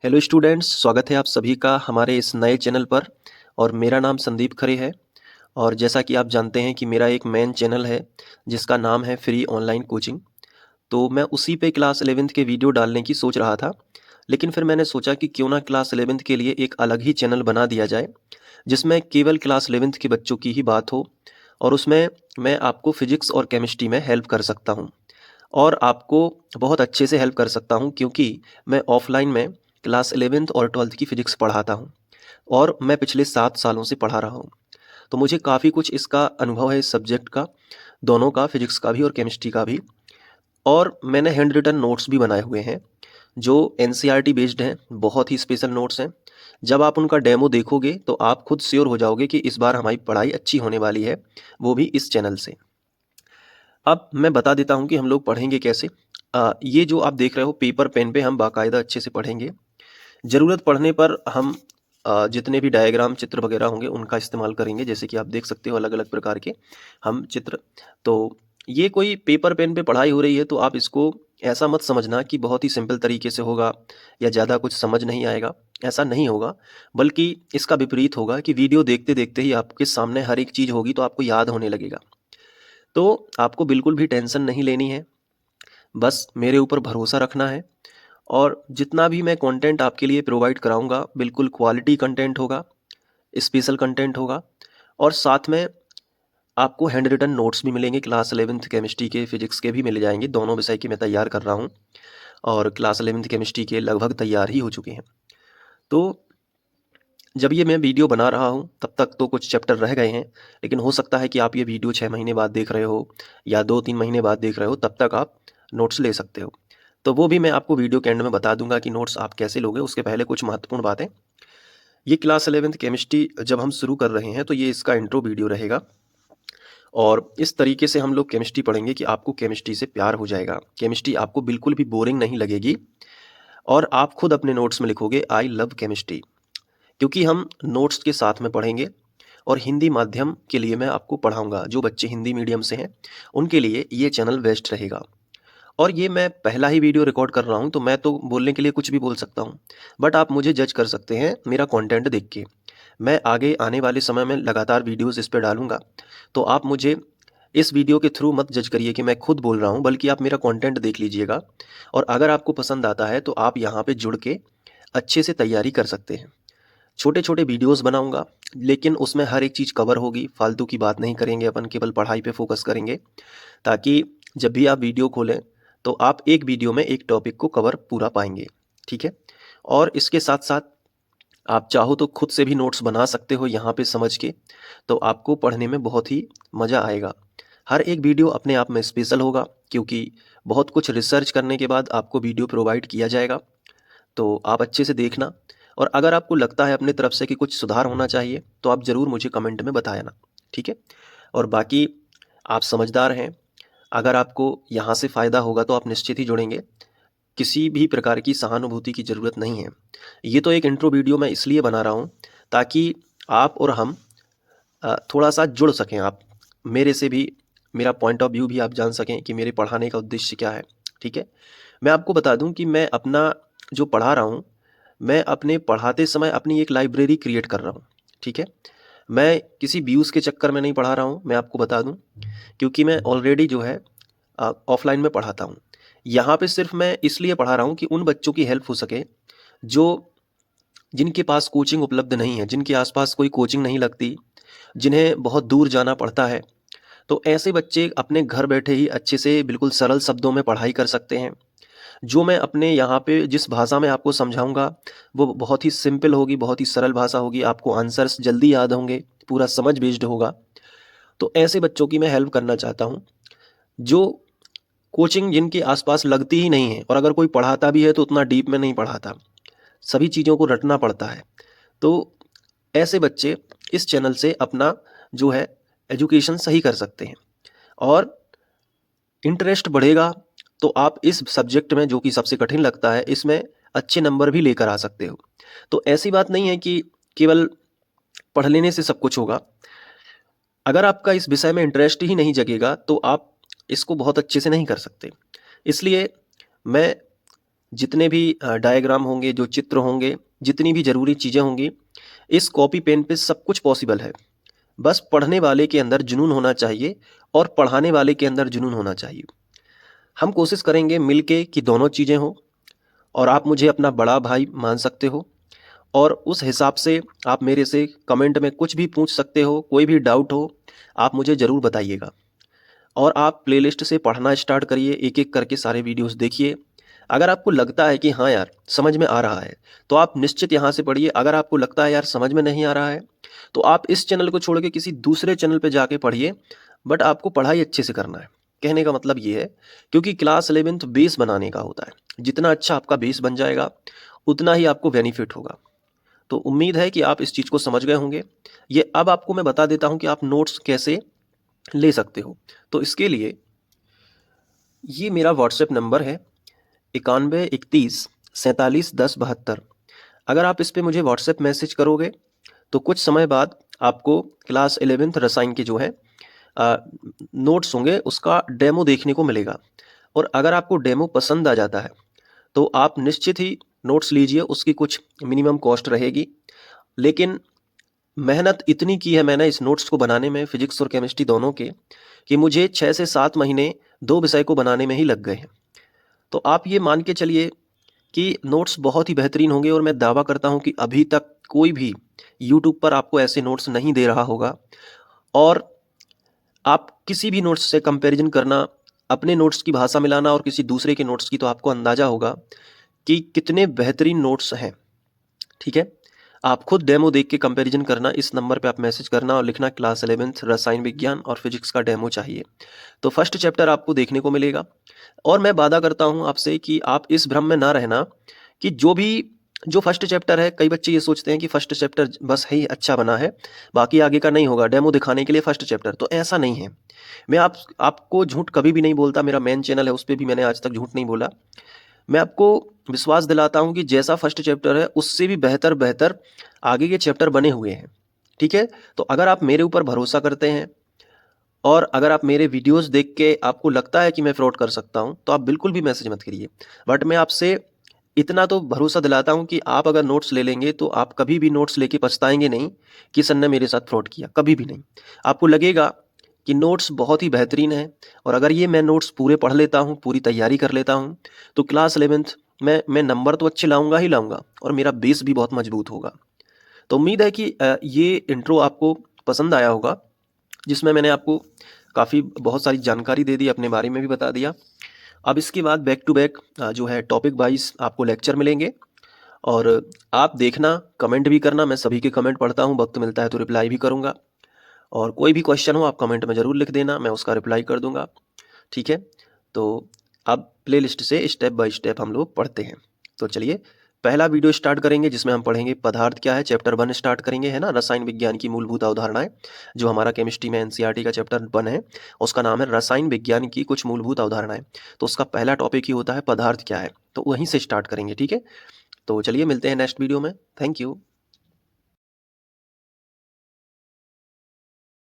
Hello students, स्वागत है आप सभी का हमारे इस नए चैनल पर। और मेरा नाम संदीप खरे है। और जैसा कि आप जानते हैं कि मेरा एक मेन चैनल है जिसका नाम है फ्री ऑनलाइन कोचिंग। तो मैं उसी पे क्लास 11th के वीडियो डालने की सोच रहा था, लेकिन फिर मैंने सोचा कि क्यों ना क्लास 11th के लिए एक अलग ही चैनल बना दिया जाए जिसमें केवल क्लास 11th के बच्चों की ही बात हो। और उसमें मैं आपको फिजिक्स और केमिस्ट्री में हेल्प कर सकता हूँ, और आपको बहुत अच्छे से हेल्प कर सकता हूँ, क्योंकि मैं ऑफलाइन में क्लास 11th और 12th की फ़िज़िक्स पढ़ाता हूँ और मैं पिछले 7 सालों से पढ़ा रहा हूँ। तो मुझे काफ़ी कुछ इसका अनुभव है इस सब्जेक्ट का, दोनों का, फ़िज़िक्स का भी और केमिस्ट्री का भी। और मैंने हैंड रिटन नोट्स भी बनाए हुए हैं जो एनसीईआरटी बेस्ड हैं, बहुत ही स्पेशल नोट्स हैं। जब आप उनका डेमो देखोगे तो आप खुद श्योर हो जाओगे कि इस बार हमारी पढ़ाई अच्छी होने वाली है, वो भी इस चैनल से। अब मैं बता देता हूँ कि हम लोग पढ़ेंगे कैसे। ये जो आप देख रहे हो पेपर पेन पे हम बाकायदा अच्छे से पढ़ेंगे। ज़रूरत पड़ने पर हम जितने भी डायग्राम चित्र वगैरह होंगे उनका इस्तेमाल करेंगे, जैसे कि आप देख सकते हो अलग अलग प्रकार के हम चित्र। तो ये कोई पेपर पेन पे पढ़ाई हो रही है तो आप इसको ऐसा मत समझना कि बहुत ही सिंपल तरीके से होगा या ज़्यादा कुछ समझ नहीं आएगा। ऐसा नहीं होगा, बल्कि इसका विपरीत होगा कि वीडियो देखते देखते ही आपके सामने हर एक चीज़ होगी तो आपको याद होने लगेगा। तो आपको बिल्कुल भी टेंशन नहीं लेनी है, बस मेरे ऊपर भरोसा रखना है। और जितना भी मैं कंटेंट आपके लिए प्रोवाइड कराऊंगा बिल्कुल क्वालिटी कंटेंट होगा, स्पेशल कंटेंट होगा। और साथ में आपको हैंड रिटन नोट्स भी मिलेंगे, क्लास 11th केमिस्ट्री के, फिजिक्स के भी मिल जाएंगे। दोनों विषय की मैं तैयार कर रहा हूँ और क्लास 11th केमिस्ट्री के लगभग तैयार ही हो चुके हैं। तो जब ये मैं वीडियो बना रहा हूँ तब तक तो कुछ चैप्टर रह गए हैं, लेकिन हो सकता है कि आप ये वीडियो 6 महीने बाद देख रहे हो या 2-3 महीने बाद देख रहे हो, तब तक आप नोट्स ले सकते हो। तो वो भी मैं आपको वीडियो के एंड में बता दूंगा कि नोट्स आप कैसे लोगे। उसके पहले कुछ महत्वपूर्ण बातें। ये क्लास 11th केमिस्ट्री जब हम शुरू कर रहे हैं तो ये इसका इंट्रो वीडियो रहेगा, और इस तरीके से हम लोग केमिस्ट्री पढ़ेंगे कि आपको केमिस्ट्री से प्यार हो जाएगा। केमिस्ट्री आपको बिल्कुल भी बोरिंग नहीं लगेगी, और आप खुद अपने नोट्स में लिखोगे आई लव केमिस्ट्री, क्योंकि हम नोट्स के साथ में पढ़ेंगे। और हिंदी माध्यम के लिए मैं आपको पढ़ाऊंगा, जो बच्चे हिंदी मीडियम से हैं उनके लिए ये चैनल बेस्ट रहेगा। और ये मैं पहला ही वीडियो रिकॉर्ड कर रहा हूँ तो मैं तो बोलने के लिए कुछ भी बोल सकता हूँ, बट आप मुझे जज कर सकते हैं मेरा कंटेंट देख के। मैं आगे आने वाले समय में लगातार वीडियोस इस पर डालूंगा, तो आप मुझे इस वीडियो के थ्रू मत जज करिए कि मैं खुद बोल रहा हूँ, बल्कि आप मेरा कंटेंट देख लीजिएगा। और अगर आपको पसंद आता है तो आप यहाँ पे जुड़ के अच्छे से तैयारी कर सकते हैं। छोटे छोटे वीडियोस बनाऊंगा, लेकिन उसमें हर एक चीज़ कवर होगी, फालतू की बात नहीं करेंगे अपन, केवल पढ़ाई पे फोकस करेंगे, ताकि जब भी आप वीडियो खोलें तो आप एक वीडियो में एक टॉपिक को कवर पूरा पाएंगे। ठीक है। और इसके साथ साथ आप चाहो तो खुद से भी नोट्स बना सकते हो यहाँ पे समझ के, तो आपको पढ़ने में बहुत ही मज़ा आएगा। हर एक वीडियो अपने आप में स्पेशल होगा, क्योंकि बहुत कुछ रिसर्च करने के बाद आपको वीडियो प्रोवाइड किया जाएगा। तो आप अच्छे से देखना, और अगर आपको लगता है अपने तरफ से कि कुछ सुधार होना चाहिए तो आप ज़रूर मुझे कमेंट में बताना। ठीक है। और बाकी आप समझदार हैं, अगर आपको यहाँ से फ़ायदा होगा तो आप निश्चित ही जुड़ेंगे। किसी भी प्रकार की सहानुभूति की ज़रूरत नहीं है। ये तो एक इंट्रो वीडियो मैं इसलिए बना रहा हूँ ताकि आप और हम थोड़ा सा जुड़ सकें। आप मेरे से भी, मेरा पॉइंट ऑफ व्यू भी आप जान सकें कि मेरे पढ़ाने का उद्देश्य क्या है। ठीक है। मैं आपको बता दूं कि मैं अपना जो पढ़ा रहा हूं, मैं अपने पढ़ाते समय अपनी एक लाइब्रेरी क्रिएट कर रहा हूं। ठीक है। मैं किसी व्यूज़ के चक्कर में नहीं पढ़ा रहा हूं, मैं आपको बता दूं, क्योंकि मैं ऑलरेडी जो है ऑफलाइन में पढ़ाता हूं। यहाँ पे सिर्फ मैं इसलिए पढ़ा रहा हूं कि उन बच्चों की हेल्प हो सके जो जिनके पास कोचिंग उपलब्ध नहीं है, जिनके आसपास कोई कोचिंग नहीं लगती, जिन्हें बहुत दूर जाना पड़ता है। तो ऐसे बच्चे अपने घर बैठे ही अच्छे से बिल्कुल सरल शब्दों में पढ़ाई कर सकते हैं। जो मैं अपने यहाँ पे जिस भाषा में आपको समझाऊंगा वो बहुत ही सिंपल होगी, बहुत ही सरल भाषा होगी, आपको आंसर्स जल्दी याद होंगे, पूरा समझ बेस्ड होगा। तो ऐसे बच्चों की मैं हेल्प करना चाहता हूँ जो कोचिंग जिनके आसपास लगती ही नहीं है, और अगर कोई पढ़ाता भी है तो उतना डीप में नहीं पढ़ाता, सभी चीज़ों को रटना पड़ता है। तो ऐसे बच्चे इस चैनल से अपना जो है एजुकेशन सही कर सकते हैं, और इंटरेस्ट बढ़ेगा तो आप इस सब्जेक्ट में, जो कि सबसे कठिन लगता है, इसमें अच्छे नंबर भी लेकर आ सकते हो। तो ऐसी बात नहीं है कि केवल पढ़ लेने से सब कुछ होगा। अगर आपका इस विषय में इंटरेस्ट ही नहीं जगेगा तो आप इसको बहुत अच्छे से नहीं कर सकते। इसलिए मैं जितने भी डायग्राम होंगे, जो चित्र होंगे, जितनी भी ज़रूरी चीज़ें होंगी, इस कॉपी पेन पे सब कुछ पॉसिबल है। बस पढ़ने वाले के अंदर जुनून होना चाहिए और पढ़ाने वाले के अंदर जुनून होना चाहिए। हम कोशिश करेंगे मिलके कि दोनों चीज़ें हों, और आप मुझे अपना बड़ा भाई मान सकते हो, और उस हिसाब से आप मेरे से कमेंट में कुछ भी पूछ सकते हो। कोई भी डाउट हो आप मुझे ज़रूर बताइएगा, और आप प्लेलिस्ट से पढ़ना स्टार्ट करिए, एक एक करके सारे वीडियोस देखिए। अगर आपको लगता है कि हाँ यार समझ में आ रहा है, तो आप निश्चित यहाँ से पढ़िए। अगर आपको लगता है यार समझ में नहीं आ रहा है, तो आप इस चैनल को छोड़ के किसी दूसरे चैनल पे जाके पढ़िए, बट आपको पढ़ाई अच्छे से करना है। कहने का मतलब ये है, क्योंकि क्लास 11th बेस बनाने का होता है। जितना अच्छा आपका बेस बन जाएगा, उतना ही आपको बेनिफिट होगा। तो उम्मीद है कि आप इस चीज़ को समझ गए होंगे। ये अब आपको मैं बता देता हूँ कि आप नोट्स कैसे ले सकते हो। तो इसके लिए ये मेरा व्हाट्सएप नंबर है 9131471072। अगर आप इस पे मुझे व्हाट्सएप मैसेज करोगे, तो कुछ समय बाद आपको क्लास 11th रसायन के जो है नोट्स होंगे, उसका डेमो देखने को मिलेगा। और अगर आपको डेमो पसंद आ जाता है, तो आप निश्चित ही नोट्स लीजिए। उसकी कुछ मिनिमम कॉस्ट रहेगी, लेकिन मेहनत इतनी की है मैंने इस नोट्स को बनाने में, फिजिक्स और केमिस्ट्री दोनों के, कि मुझे 6 से 7 महीने 2 विषय को बनाने में ही लग गए हैं। तो आप ये मान के चलिए कि नोट्स बहुत ही बेहतरीन होंगे, और मैं दावा करता हूँ कि अभी तक कोई भी यूट्यूब पर आपको ऐसे नोट्स नहीं दे रहा होगा। और आप किसी भी नोट्स से कंपैरिजन करना, अपने नोट्स की भाषा मिलाना और किसी दूसरे के नोट्स की, तो आपको अंदाज़ा होगा कि कितने बेहतरीन नोट्स हैं। ठीक है, आप खुद डेमो देख के कंपैरिजन करना। इस नंबर पे आप मैसेज करना और लिखना क्लास 11th रसायन विज्ञान और फिजिक्स का डेमो चाहिए। तो फर्स्ट चैप्टर आपको देखने को मिलेगा। और मैं वादा करता हूँ आपसे कि आप इस भ्रम में ना रहना कि जो फर्स्ट चैप्टर है, कई बच्चे ये सोचते हैं कि फर्स्ट चैप्टर बस ही अच्छा बना है, बाकी आगे का नहीं होगा, डेमो दिखाने के लिए फर्स्ट चैप्टर। तो ऐसा नहीं है। मैं आपको झूठ कभी भी नहीं बोलता। मेरा मेन चैनल है, उस पर भी मैंने आज तक झूठ नहीं बोला। मैं आपको विश्वास दिलाता हूँ कि जैसा फर्स्ट चैप्टर है, उससे भी बेहतर बेहतर आगे के चैप्टर बने हुए हैं। ठीक है, तो अगर आप मेरे ऊपर भरोसा करते हैं, और अगर आप मेरे वीडियोस देख के आपको लगता है कि मैं फ्रॉड कर सकता हूं, तो आप बिल्कुल भी मैसेज मत करिए। बट मैं आपसे इतना तो भरोसा दिलाता हूं कि आप अगर नोट्स ले लेंगे, तो आप कभी भी नोट्स लेके पछताएंगे नहीं कि सर ने मेरे साथ फ्रॉड किया, कभी भी नहीं। आपको लगेगा कि नोट्स बहुत ही बेहतरीन है, और अगर ये मैं नोट्स पूरे पढ़ लेता हूँ, पूरी तैयारी कर लेता हूँ, तो क्लास 11th में मैं नंबर तो अच्छे लाऊंगा ही लाऊंगा, और मेरा बेस भी बहुत मजबूत होगा। तो उम्मीद है कि ये इंट्रो आपको पसंद आया होगा, जिसमें मैंने आपको काफ़ी बहुत सारी जानकारी दे दी, अपने बारे में भी बता दिया। अब इसके बाद बैक टू बैक जो है टॉपिक वाइज आपको लेक्चर मिलेंगे, और आप देखना, कमेंट भी करना। मैं सभी के कमेंट पढ़ता हूँ, वक्त मिलता है तो रिप्लाई भी करूँगा। और कोई भी क्वेश्चन हो आप कमेंट में ज़रूर लिख देना, मैं उसका रिप्लाई कर दूँगा। ठीक है, तो अब प्लेलिस्ट से स्टेप बाय स्टेप हम लोग पढ़ते हैं। तो चलिए पहला वीडियो स्टार्ट करेंगे, जिसमें हम पढ़ेंगे पदार्थ क्या है। चैप्टर 1 स्टार्ट करेंगे, है ना, रसायन विज्ञान की मूलभूत अवधारणाएं, जो हमारा केमिस्ट्री में एनसीईआरटी का चैप्टर 1 है, उसका नाम है रसायन विज्ञान की कुछ मूलभूत अवधारणाएं। तो उसका पहला टॉपिक ही होता है पदार्थ क्या है, तो वहीं से स्टार्ट करेंगे। ठीक है, तो चलिए मिलते हैं नेक्स्ट वीडियो में। Thank you.